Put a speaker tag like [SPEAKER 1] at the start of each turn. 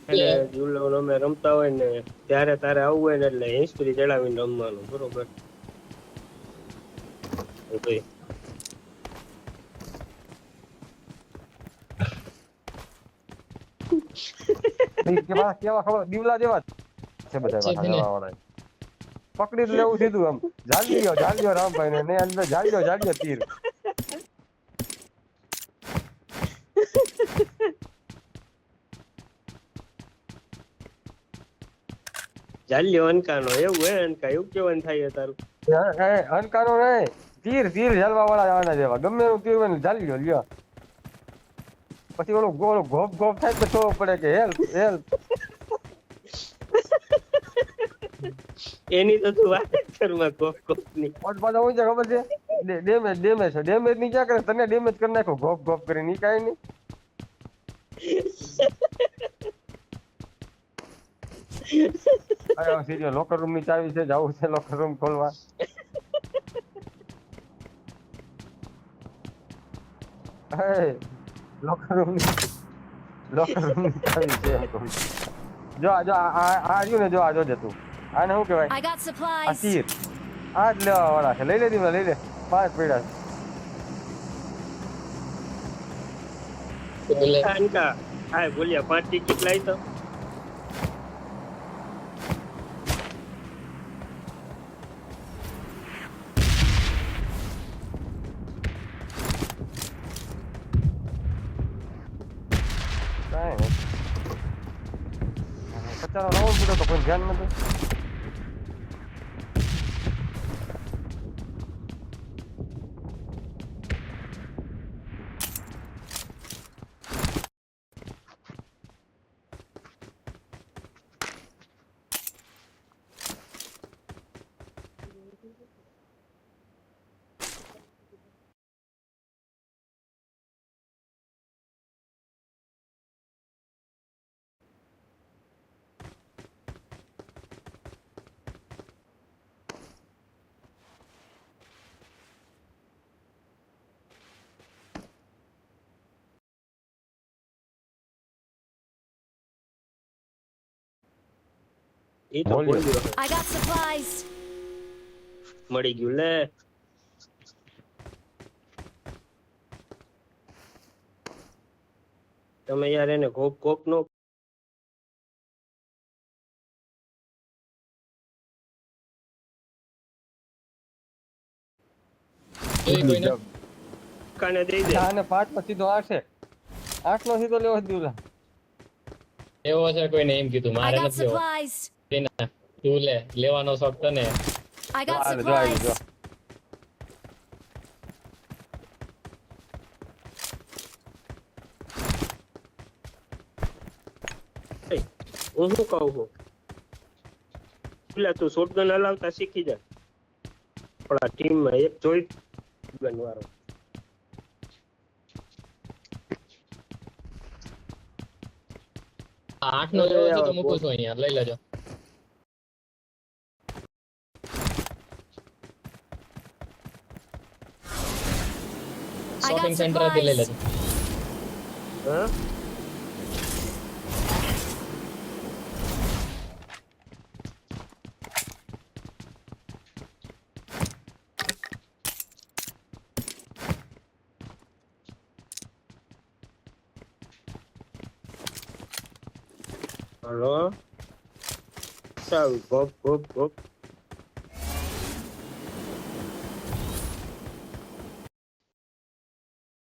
[SPEAKER 1] અને જુલો અમે રમતા હોય ને ત્યારે તારે આવવું હોય ને એટલે હિસ્ટ્રી ચડાવીને રમવાનું બરોબર ભાઈ
[SPEAKER 2] કેવા કેવા ખબર દીવલા જેવા છે બધા પાછા જવાવાળા પકડી જ લેવું સીધું આમ જાલ્યો રામભાઈ ને અંદર જાલ્યો તીર
[SPEAKER 1] જાલ્યો અનકાનો એવું હે અનકા એવું કેવાનું થાય તારું
[SPEAKER 2] અનકાનો નહીં તીર જાલવા વાળા આવવાના જેવા ગમે એનું તીર હોય ને જાલ્યો લ્યો પછી ઓલો ગોપ થાય તો ખબર પડે કે હેલ્પ
[SPEAKER 1] એની તો તું વાત કરમાં ગોપ ની
[SPEAKER 2] પાછા હું છે ખબર છે ડેમેજ ની ક્યાં કરે તને ડેમેજ કરી નાખો ગોપ કરીને ઈ કાંઈ નહીં સીધો લોકર રૂમ ની ચાવી છે જવું છે લોકર રૂમ ખોલવા લોકર રૂમ ની ચાવી છે એમ કહું જો આ રહ્યું ને જો આ જોજે તું આને શું કહેવાય
[SPEAKER 3] I got
[SPEAKER 2] આ
[SPEAKER 3] supplies.
[SPEAKER 2] તીર આ જ લેવા વાળા છે લઈ લે દીવા લઈ લે 5 પીડા
[SPEAKER 1] અનકા હા બોલ્યા 5 ટિકિટ લાવી તો
[SPEAKER 2] પચાનો રાઉન્ડ પીડો તો કોઈ ધ્યાન નથી
[SPEAKER 1] એ તો બોલ્યો
[SPEAKER 3] I got supplies.
[SPEAKER 1] મળી ગયું લે તમે યાર એને કોપ નો કાને દઈ દે
[SPEAKER 2] આને 5 માં સીધો 8 છે 8 નો સીધો લેવો દીવલા
[SPEAKER 4] એવો છે કોઈને એમ કીધું
[SPEAKER 3] I
[SPEAKER 4] મારે
[SPEAKER 3] got
[SPEAKER 4] નથી લેવો
[SPEAKER 3] supplies.
[SPEAKER 4] તું લે લેવાનો શોખ તને
[SPEAKER 3] I got
[SPEAKER 2] જો આવી જો
[SPEAKER 3] supplies.
[SPEAKER 1] હું શું કહું છું પેલા તું શોટગન હલાવતા શીખી જા આપણા ટીમમાં એક જોઈટ ગન વાળો
[SPEAKER 4] આ 8 નો લેવો છે તો મૂકું છું અહીંયા લઈ લેજો
[SPEAKER 3] I
[SPEAKER 4] શોપિંગ
[SPEAKER 3] got
[SPEAKER 4] સેન્ટર થી લઈ લેજો
[SPEAKER 1] હા હલો ચાલ ગોપ